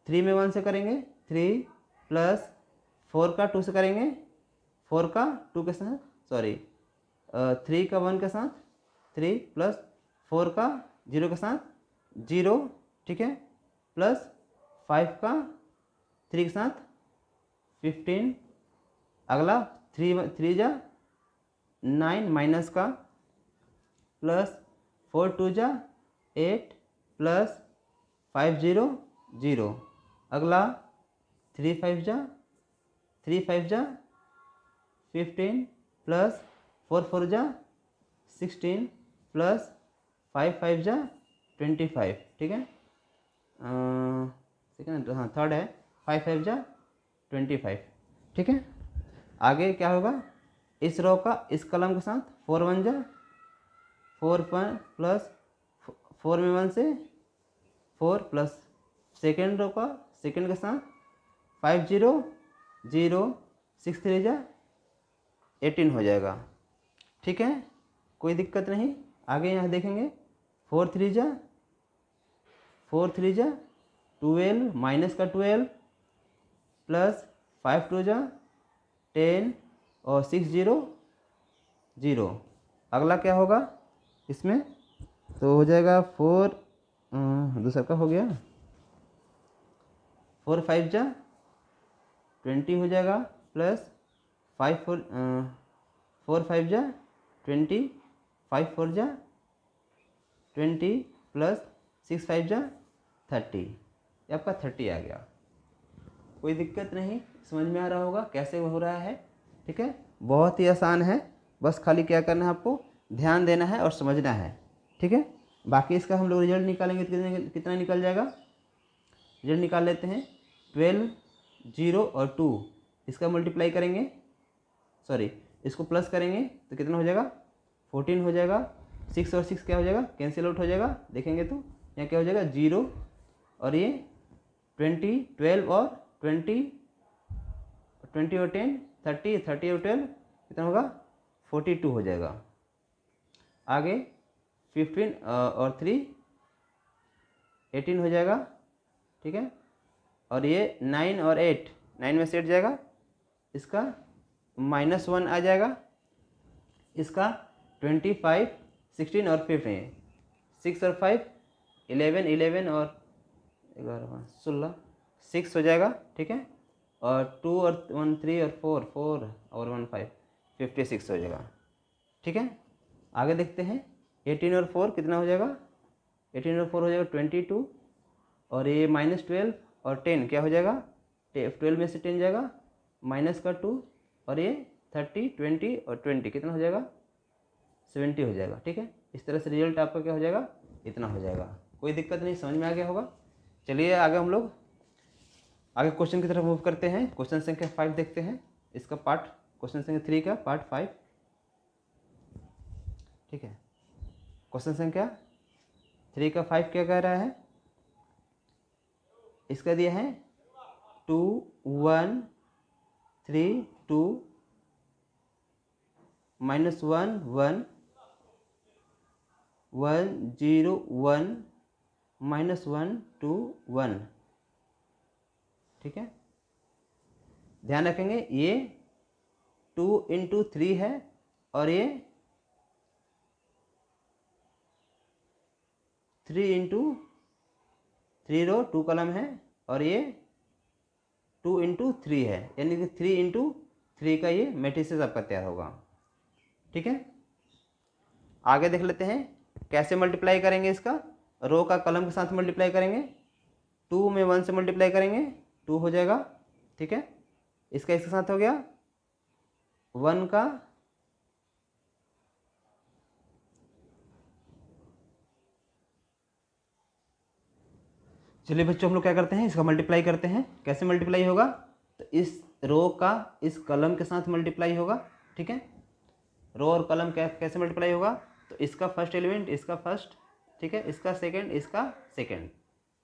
S1: 3 में 1 से करेंगे, 3 प्लस 4 का 2 से करेंगे, 4 का 2 के साथ, सॉरी 3 का 1 के साथ, 3 प्लस 4 का 0 के साथ 0, ठीक है, प्लस 5 का 3 के साथ 15। अगला 3 जा 9 माइनस का, प्लस 4 2 जा 8 प्लस 5 0 0। अगला 3 5 जा 15 प्लस 4 4 जा 16 प्लस 5 5 जा 25, ठीक है। सेकेंड, हाँ थर्ड है, 5 5 जा 25, ठीक है। आगे क्या होगा, इस रो का इस कलम के साथ 4 1 जा 4 प्लस 4 में 1 से 4 प्लस सेकेंड रो का सेकेंड के साथ 5 0 0 6 3 जा 18 हो जाएगा, ठीक है, कोई दिक्कत नहीं। आगे यहाँ देखेंगे 4 3 जा 12 माइनस का 12 प्लस 5 2 जा 10 और 6 0 0। अगला क्या होगा इसमें, तो हो जाएगा 4 दूसरा का हो गया 4 5 जा 20 हो जाएगा, प्लस 4 5 जा 20, 5 4 जा 20 प्लस 6 5 जा 30, ये आपका 30 आ गया। कोई दिक्कत नहीं, समझ में आ रहा होगा कैसे हो रहा है, ठीक है, बहुत ही आसान है। बस खाली क्या करना है, आपको ध्यान देना है और समझना है, ठीक है। बाकी इसका हम लोग रिजल्ट निकालेंगे तो कितना निकल जाएगा, रिजल्ट निकाल लेते हैं। 12 0 और 2 इसका मल्टीप्लाई करेंगे, सॉरी इसको प्लस करेंगे तो कितना हो जाएगा 14 हो जाएगा। 6 और 6 क्या हो जाएगा, कैंसिल आउट हो जाएगा, देखेंगे तो यहाँ क्या हो जाएगा 0 और ये 20 12 और 20 और 10 30 30 और 12 कितना होगा 42 हो जाएगा। आगे 15 और 3 18 हो जाएगा, ठीक है। और ये 9 और 8 9 में से 8 जाएगा, इसका -1 आ जाएगा, इसका 25 16 और 15 6 और 5 11 11 और 11 16 6 हो जाएगा, ठीक है। और 2 और 1 3 और 4 4 और 1 5 56 हो जाएगा, ठीक है। आगे देखते हैं 18 और 4 कितना हो जाएगा, 18 और 4 हो जाएगा 22 और ये -12 और 10 क्या हो जाएगा 12 में से 10 जाएगा, माइनस का 2 और ये 30 20 और 20 कितना हो जाएगा 70 हो जाएगा, ठीक है। इस तरह से रिजल्ट आपका क्या हो जाएगा, इतना हो जाएगा। कोई दिक्कत नहीं, समझ में आ गया होगा। चलिए आगे हम लोग आगे क्वेश्चन की तरफ मूव करते हैं। क्वेश्चन संख्या 5 देखते हैं, इसका पार्ट क्वेश्चन संख्या 3 का पार्ट 5, ठीक है। क्वेश्चन संख्या 3 का 5 क्या कह रहा है, इसका दिया है 2 1 3 2 -1 1 1 0 1 -1 2 1, ठीक है। ध्यान रखेंगे ये 2 × 3 है और ये 3 × 3 रो 2 कॉलम है और ये 2 × 3 है, यानी कि 3 × 3 का ये मैट्रिसेस आपका तैयार होगा, ठीक है। आगे देख लेते हैं कैसे मल्टीप्लाई करेंगे, इसका रो का कॉलम के साथ मल्टीप्लाई करेंगे, 2 में 1 से मल्टीप्लाई करेंगे 2 हो जाएगा, ठीक है। इसका इसके साथ हो गया 1 का चलिए बच्चों हम लोग क्या करते हैं, इसका मल्टीप्लाई करते हैं। कैसे मल्टीप्लाई होगा, तो इस रो का इस कॉलम के साथ मल्टीप्लाई होगा, ठीक है। रो और कॉलम कैसे मल्टीप्लाई होगा, तो इसका फर्स्ट एलिमेंट इसका फर्स्ट, ठीक है, इसका सेकंड इसका सेकंड,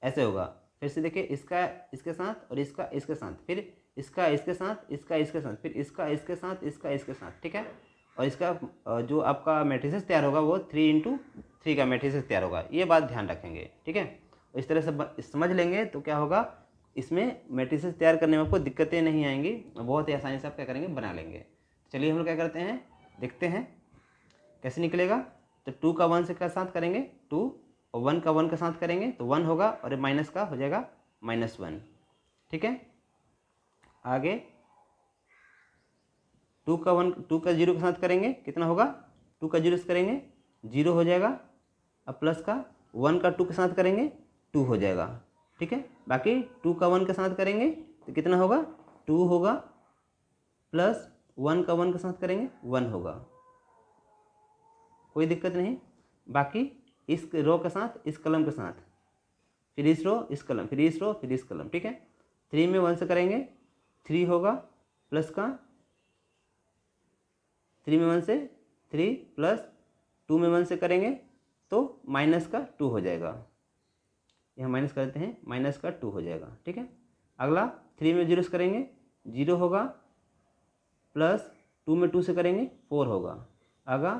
S1: ऐसे होगा। फिर से देखिए इसका इसके साथ और इसका इसके साथ, फिर इसका इसके साथ इसका इसके साथ, फिर इसका इसके साथ इसका इसके साथ, ठीक है। और इसका जो आपका मैट्रिसेस तैयार होगा वो 3×3 का मैट्रिसेस तैयार होगा। ये बात ध्यान रखेंगे, ठीक है। इस तरह से समझ लेंगे तो क्या होगा, इसमें मैट्रिसेस तैयार करने में आपको दिक्कतें नहीं आएंगी, बहुत ही आसानी से आप क्या करेंगे, बना लेंगे। चलिए हम लोग क्या करते हैं, देखते हैं कैसे निकलेगा। तो 2 का 1 से का साथ करेंगे 2, और 1 का 1 के साथ करेंगे तो 1 होगा, और माइनस का हो जाएगा -1, ठीक है। आगे 2 का 0 के साथ करेंगे, कितना होगा, 2 का 0 से करेंगे 0 हो जाएगा। अब प्लस का 1 का 2 के साथ करेंगे 2 हो जाएगा, ठीक है। बाकी 2 का 1 के साथ करेंगे तो कितना होगा, 2 होगा, प्लस 1 का 1 के साथ करेंगे 1 होगा, कोई दिक्कत नहीं। बाकी इस रो के साथ, इस कलम के साथ, फिर इस रो, इस कलम, फिर इस रो, फिर इस कलम, ठीक है। 3 में 1 से करेंगे 3 होगा, प्लस का 3 में 1 से 3, प्लस 2 में 1 से करेंगे तो माइनस का 2 हो जाएगा, यहाँ माइनस करते हैं, माइनस का 2 हो जाएगा, ठीक है। अगला 3 में 0 से करेंगे 0 होगा, प्लस 2 में 2 से करेंगे 4 होगा। आगा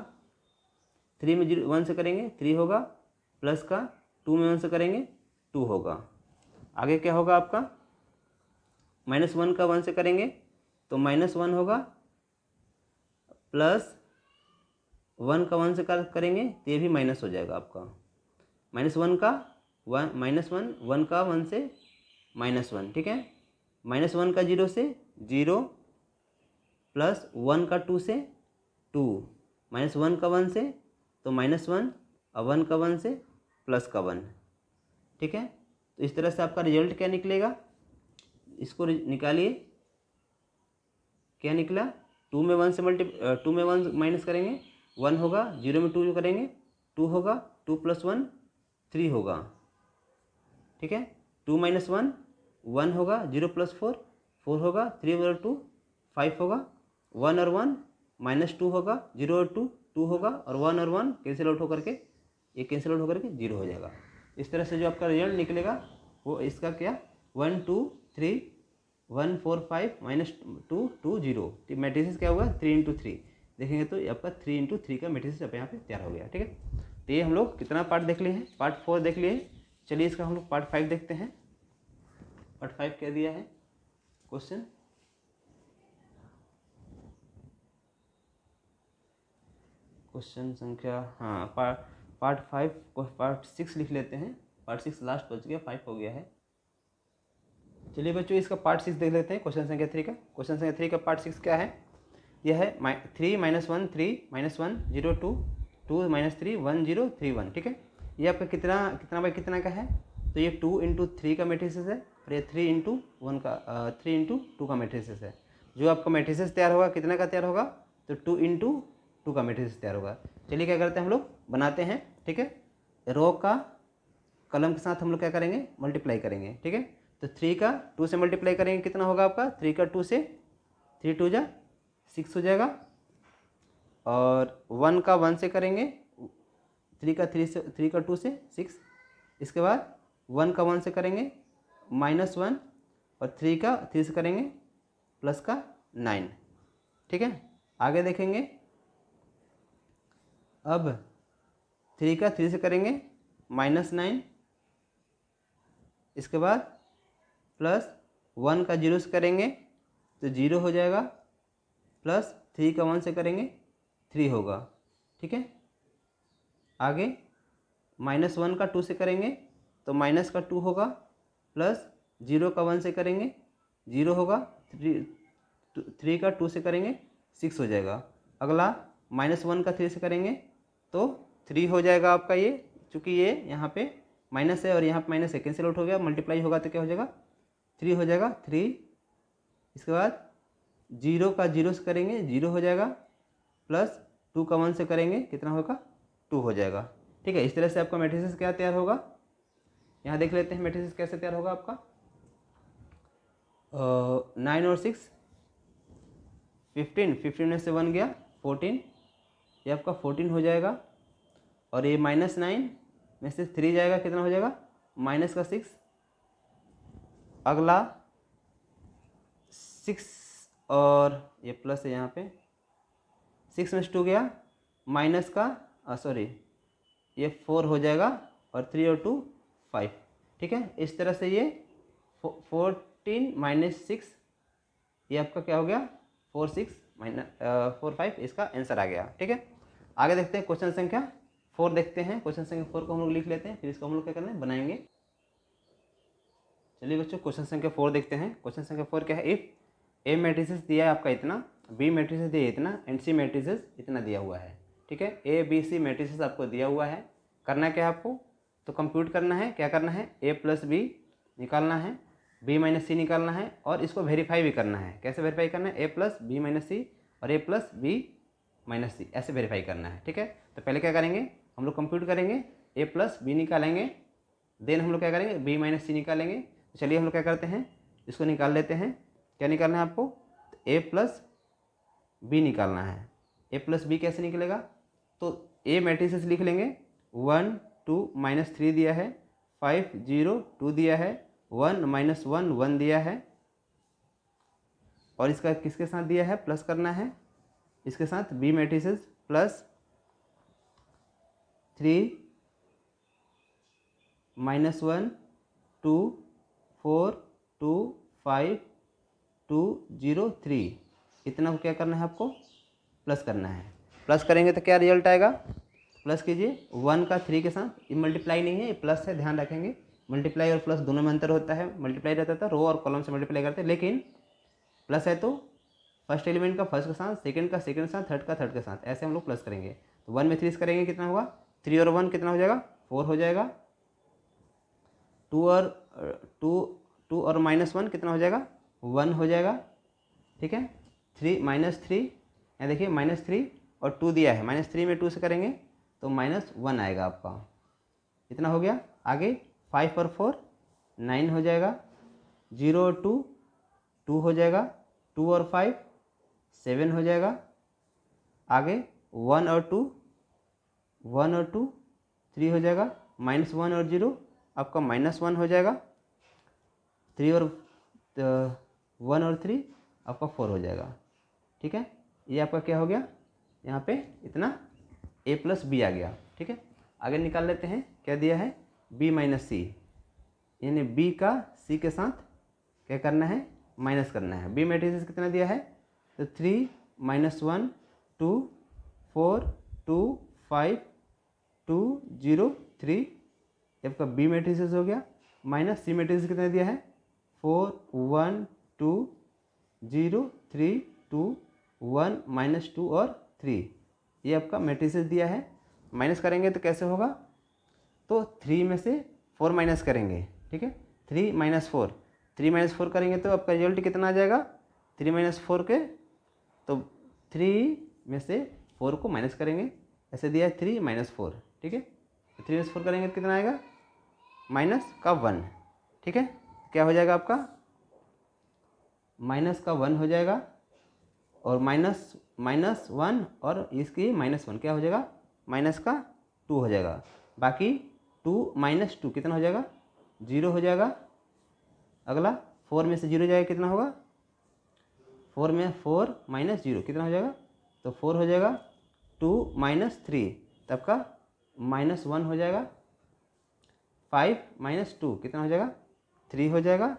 S1: 3 में 1 से करेंगे 3 होगा, प्लस का 2 में 1 से करेंगे 2 होगा। आगे क्या होगा आपका, -1 का 1 से करेंगे तो -1 होगा, प्लस 1 का 1 से करेंगे तो ये भी माइनस हो जाएगा आपका, -1 का 1, -1 का 1 से -1, ठीक है। -1 का 0 से 0, प्लस 1 का 2 से 2, -1 का 1 से तो -1, और 1 का 1 से प्लस का 1, ठीक है। तो इस तरह से आपका रिजल्ट क्या निकलेगा, इसको निकालिए। क्या निकला, 2 में 1 से 2 में 1 माइनस करेंगे 1 होगा, 0 में 2 करेंगे 2 होगा, 2 + 1 3 होगा, ठीक है। 2 - 1 1 होगा, 0 + 4 4 होगा, 3 और 2 5 होगा, 1 और 1 -2 होगा, 0 और 2 2 होगा, और 1 और 1 कैंसिल आउट होकर के, ये कैंसिल आउट होकर के 0 हो जाएगा। इस तरह से जो आपका रिजल्ट निकलेगा वो इसका क्या, 1 2 3 1 4 5 -2 2 0, मैट्रिसेस क्या हुआ 3×3, देखेंगे तो आपका 3×3 का मैट्रिसेस अब यहाँ पे तैयार हो गया, ठीक है। तो ये हम लोग कितना पार्ट देख लिए हैं, पार्ट 4 देख लिए हैं। चलिए इसका हम लोग पार्ट 5 देखते हैं। पार्ट 5 क्या दिया है क्वेश्चन, क्वेश्चन संख्या, हाँ पार्ट 5 को पार्ट 6 लिख लेते हैं। पार्ट 6 लास्ट बच गया, 5 हो गया है। चलिए बच्चों इसका पार्ट 6 देख लेते हैं, क्वेश्चन संख्या 3 का। क्वेश्चन संख्या 3 का पार्ट 6 क्या है, यह है 3 - 1 3 - 1 0 2 2 - 3 1 0 3 1, ठीक है। ये आपका कितना कितना बाई कितना का है, तो ये 2×3 का मैट्रिसेस है, और ये 3×1 का 3×2 का मैट्रिसेस है। जो आपका मैट्रिसेस तैयार होगा कितना का तैयार होगा, तो 2×2 का मैट्रिसेस तैयार होगा। चलिए क्या करते हैं हम लोग बनाते हैं, ठीक है। रो का कलम के साथ हम लोग क्या करेंगे, मल्टीप्लाई करेंगे, ठीक है। तो 3 का 2 से मल्टीप्लाई करेंगे, कितना होगा आपका, 3 का 2 से 3 2 जा 6 हो जाएगा, और 1 का 1 से करेंगे 3 का 2 से 6, इसके बाद 1 का 1 से करेंगे -1, और 3 का 3 से करेंगे प्लस का 9, ठीक है। आगे देखेंगे, अब 3 का 3 से करेंगे -9, इसके बाद प्लस 1 का 0 से करेंगे तो 0 हो जाएगा, प्लस 3 का 1 से करेंगे 3 होगा, ठीक है। आगे -1 का 2 से करेंगे तो माइनस का 2 होगा, प्लस 0 का 1 से करेंगे 0 होगा, 3 का 2 से करेंगे 6 हो जाएगा। अगला -1 का 3 से करेंगे तो 3 हो जाएगा आपका, ये चूँकि ये यहाँ पे माइनस है और यहाँ पे माइनस है, कैंसिल आउट हो गया, मल्टीप्लाई होगा तो क्या हो जाएगा 3 हो जाएगा 3। इसके बाद 0 का 0 से करेंगे 0 हो जाएगा, प्लस 2 का 1 से करेंगे कितना होगा 2 हो जाएगा, ठीक है। इस तरह से आपका मैट्रिसेस क्या तैयार होगा, यहाँ देख लेते हैं मैट्रिसेस कैसे तैयार होगा आपका। 9 और 6 15 में से 1 गया 14, ये आपका 14 हो जाएगा, और ये -9 में से 3 जाएगा, कितना हो जाएगा -6। अगला 6 और ये प्लस है यहाँ पे 6 में से 2 गया, माइनस का सॉरी ये 4 हो जाएगा और 3 और 2 5, ठीक है। इस तरह से ये 14 माइनस 6 ये आपका क्या हो गया 4 6 माइनस 4 5 इसका आंसर आ गया, ठीक है। आगे देखते हैं क्वेश्चन संख्या 4 देखते हैं। क्वेश्चन संख्या 4 को हम लोग लिख लेते हैं, फिर इसको हम लोग क्या करना है बनाएंगे। चलिए बच्चों क्वेश्चन संख्या 4 देखते हैं। क्वेश्चन संख्या 4 क्या है, इफ ए मैट्रिसेस दिया है आपका इतना, बी मैट्रिसेस दिया इतना एंड सी मैट्रिसेस इतना दिया हुआ है, ठीक है। ए बी सी मैट्रिसेस आपको दिया हुआ है, करना क्या है आपको, तो कंप्यूट करना है। क्या करना है, ए प्लस बी निकालना है, बी माइनस सी निकालना है और इसको वेरीफाई भी करना है। कैसे वेरीफाई करना है, ए प्लस बी माइनस सी और ए प्लस बी माइनस सी ऐसे वेरीफाई करना है, ठीक है। तो पहले क्या करेंगे हम लोग कंप्यूट करेंगे, ए प्लस बी निकालेंगे, देन हम लोग क्या करेंगे बी माइनस सी निकालेंगे। तो चलिए हम लोग क्या करते हैं इसको निकाल लेते हैं। क्या निकालना है आपको, ए प्लस बी निकालना है। ए प्लस बी कैसे निकलेगा, तो ए मैट्रिसेस लिख लेंगे, 1 2 माइनस 3 दिया है, 5 0 2 दिया है, 1 माइनस 1 1 दिया है और इसका किसके साथ दिया है प्लस करना है, इसके साथ बी मैट्रिसेस प्लस 3 माइनस 1 2 4 2 5 2 0 3 इतना को क्या करना है आपको प्लस करना है। प्लस करेंगे तो क्या रिजल्ट आएगा, प्लस कीजिए 1 का 3 के साथ, ये मल्टीप्लाई नहीं है ये प्लस है, ध्यान रखेंगे। मल्टीप्लाई और प्लस दोनों में अंतर होता है, मल्टीप्लाई रहता था रो और कॉलम से मल्टीप्लाई करते हैं, लेकिन प्लस है तो फर्स्ट एलिमेंट का फर्स्ट के साथ, सेकंड का सेकंड के साथ, थर्ड का थर्ड के साथ, ऐसे हम लोग प्लस करेंगे। तो 1 में 3 करेंगे कितना होगा, 3 और 1 कितना हो जाएगा 4 हो जाएगा, 2 और माइनस 1 कितना हो जाएगा 1 हो जाएगा, ठीक है। 3 माइनस 3 यहाँ देखिए माइनस 3 और 2 दिया है, माइनस 3 में 2 से करेंगे तो माइनस 1 आएगा आपका, इतना हो गया। आगे 5 और 4 9 हो जाएगा, 0 और 2 2 हो जाएगा, 2 और 5 7 हो जाएगा। आगे 1 और 2 3 हो जाएगा, माइनस 1 और 0 आपका माइनस 1 हो जाएगा, 3 और 1 और 3 आपका 4 हो जाएगा, ठीक है। ये आपका क्या हो गया, यहाँ पे इतना a प्लस बी आ गया, ठीक है। आगे निकाल लेते हैं, क्या दिया है b माइनस सी, यानी b का c के साथ क्या करना है माइनस करना है। b मैट्रिसेस कितना दिया है, तो 3 माइनस 1 2 4 2 5 2 0 3 आपका b मैट्रिसेस हो गया, माइनस c मैट्रिसेस कितना दिया है 4 1 2 0 3 2 1 माइनस 2 और 3 ये आपका मैट्रिसेस दिया है। माइनस करेंगे तो कैसे होगा, तो 3 में से 4 माइनस करेंगे, ठीक है। 3 माइनस 4 3 माइनस 4 करेंगे तो आपका रिजल्ट कितना आ जाएगा, 3 माइनस 4 के, तो 3 में से 4 को माइनस करेंगे, ऐसे दिया है 3 माइनस 4, ठीक है। 3 माइनस 4 करेंगे तो कितना आएगा माइनस का 1, ठीक है। क्या हो जाएगा आपका माइनस का 1 हो जाएगा और माइनस 1 और इसकी माइनस 1 क्या हो जाएगा माइनस का 2 हो जाएगा। बाकी 2 माइनस 2 कितना हो जाएगा 0 हो जाएगा। अगला 4 में से 0 जाएगा कितना होगा, 4 में 4 माइनस 0 कितना हो जाएगा, तो 4 हो जाएगा। 2 माइनस 3 तब का माइनस 1 हो जाएगा। 5 माइनस 2 कितना हो जाएगा 3 हो जाएगा।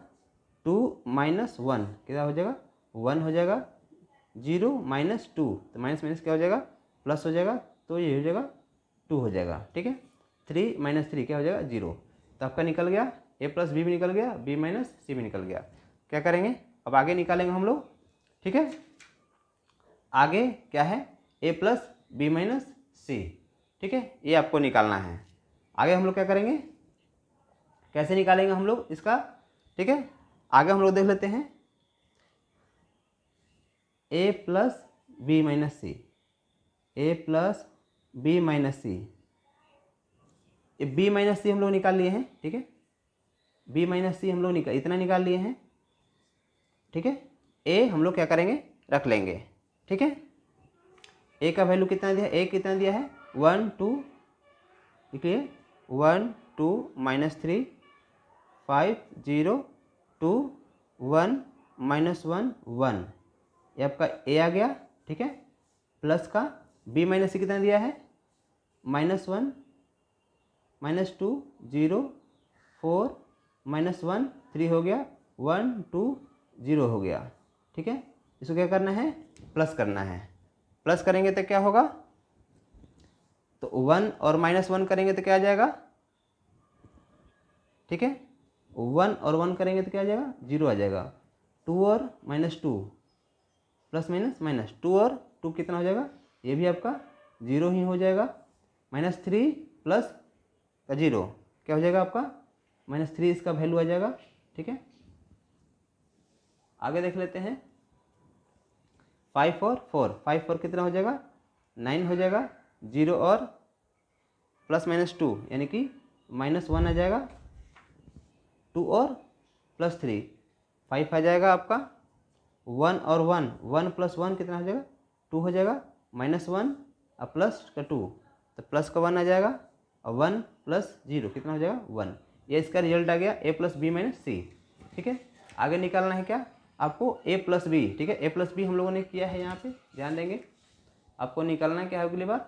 S1: 2 माइनस 1 कितना हो जाएगा 1 हो जाएगा। 0 माइनस 2 तो माइनस माइनस क्या हो जाएगा प्लस हो जाएगा, तो ये हो जाएगा 2 हो जाएगा, ठीक है। 3 माइनस 3 क्या हो जाएगा 0, तो आपका निकल गया a प्लस बी भी निकल गया, b माइनस सी भी निकल गया। क्या करेंगे अब आगे निकालेंगे हम लोग, ठीक है। आगे क्या है a प्लस बी माइनस सी, ठीक है, ये आपको निकालना है। आगे हम लोग क्या करेंगे, कैसे निकालेंगे हम लोग इसका, ठीक है। आगे हम लोग देख लेते हैं a plus B minus C, a plus B minus C, B minus C हम लोग निकाल लिए हैं, ठीक है। बी माइनस सी हम लोग इतना निकाल लिए हैं, ठीक है। ए हम लोग क्या करेंगे रख लेंगे, ठीक है। ए का वैल्यू कितना दिया है, ए कितना दिया है 1 2, देखिए 1 2 माइनस 3 5 0 2 1 माइनस 1 1, ये आपका ए आ गया, ठीक है। प्लस का बी माइनस सी कितना दिया है, -1 -2 0 4 -1 3 हो गया, 1 2 0 हो गया। ठीक है, इसको क्या करना है, प्लस करना है। प्लस करेंगे तो क्या होगा, तो 1 और -1 करेंगे तो क्या आ जाएगा, ठीक है, 1 और 1 करेंगे तो क्या आ जाएगा, 0 आ जाएगा। 2 और -2 प्लस माइनस माइनस, 2 और 2 कितना हो जाएगा, ये भी आपका 0 ही हो जाएगा। -3 प्लस का 0 क्या हो जाएगा आपका, -3 इसका वैल्यू आ जाएगा। ठीक है, आगे देख लेते हैं। 5 और 4, 5 4 कितना हो जाएगा, 9 हो जाएगा। 0 और +-2 यानी कि -1 आ जाएगा। 2 और +3 5 आ जाएगा आपका। 1 और 1, 1 + 1 कितना हो जाएगा, 2 हो जाएगा। -1 और प्लस का 2 तो प्लस का 1 आ जाएगा, और 1 + 0 कितना हो जाएगा, 1। ये इसका रिजल्ट आ गया a + b - c। ठीक है, आगे निकालना है क्या आपको, a + b। ठीक है, a + b हम लोगों ने किया है, यहाँ पे ध्यान देंगे। आपको निकालना क्या है अगली बार,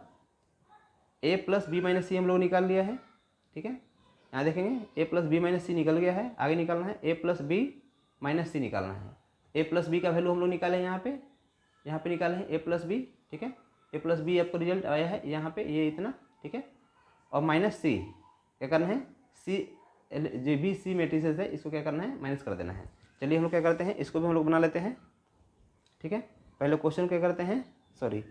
S1: a + b - c हम लोग निकाल लिया है। ठीक है, यहाँ देखेंगे a + b - c निकल गया है। आगे निकालना है a + b - c निकालना है। a + b का वैल्यू हम लोग निकाले हैं यहाँ पे निकाले हैं a + b। ठीक है, a + b आपको रिजल्ट आया है यहाँ पे, ये इतना। ठीक है, और -c क्या करना है, c जो भी c मैट्रिसेस है इसको क्या करना है, माइनस कर देना है। चलिए हम लोग क्या करते हैं, इसको भी हम लोग बना लेते हैं। ठीक है, पहले क्वेश्चन क्या करते हैं, सॉरी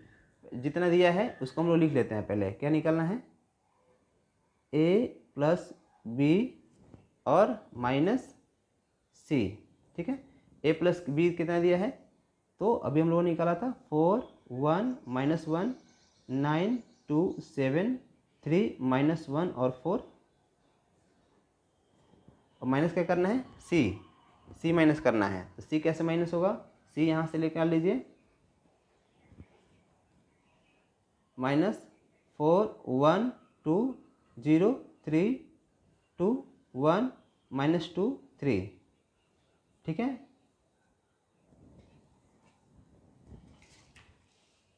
S1: जितना दिया है उसको हम लोग लिख लेते हैं। पहले क्या निकालना है, a + b और -c। ठीक है, a + b कितना दिया है, तो अभी हम लोगों ने निकाला था 4 1 -1 9 2 7 3 -1 और 4, और माइनस क्या करना है, c माइनस करना है। तो c कैसे माइनस होगा, c यहाँ से लेकर लीजिए, -4 1 2 0 3 2 1 -2 3। ठीक है,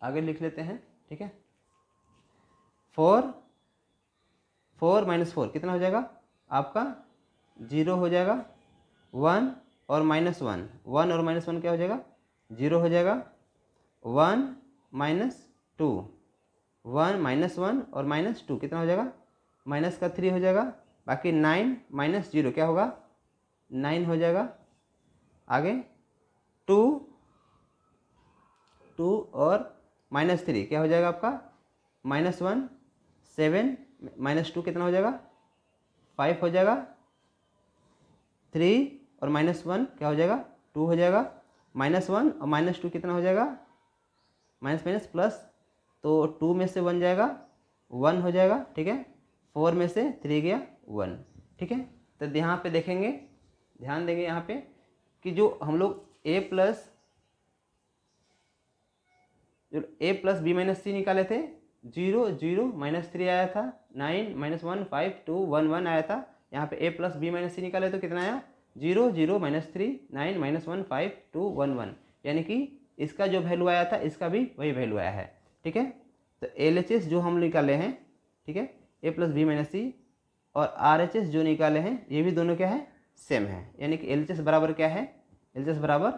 S1: आगे लिख लेते हैं। ठीक है, 4 4 -4 कितना हो जाएगा आपका, 0 हो जाएगा। 1 और -1, 1 और -1 क्या हो जाएगा, 0 हो जाएगा। 1 -2, 1 -1 और -2 कितना हो जाएगा, -3 हो जाएगा। बाकी 9 -0 क्या होगा, 9 हो जाएगा। आगे 2 और -3 क्या हो जाएगा आपका, -1 7 -2 कितना हो जाएगा, 5 हो जाएगा। 3 और -1 क्या हो जाएगा, 2 हो जाएगा। -1 और -2 कितना हो जाएगा, माइनस माइनस प्लस, तो 2 में से 1 जाएगा, 1 हो जाएगा। ठीक है, 4 में से 3 गया 1। ठीक है, तो यहाँ पे देखेंगे, ध्यान देंगे यहाँ पे कि जो हम लोग a + b - c निकाले थे, 0 0 -3 आया था, 9 -1 5 2 1 1 आया था। यहाँ पे a + b - c निकाले तो कितना आया, 0 0 -3 9 -1 5 2 1 1, यानी कि इसका जो वैल्यू आया था इसका भी वही वैल्यू आया है। ठीक है, तो LHS जो हम निकाले हैं, ठीक है, a + b - c, और RHS जो निकाले हैं ये भी दोनों क्या है, सेम है। यानी कि LHS बराबर क्या है, LHS बराबर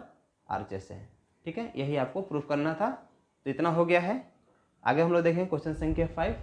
S1: RHS है। ठीक है, यही आपको प्रूफ करना था। तो इतना हो गया है। आगे हम लोग देखें क्वेश्चन संख्या 5।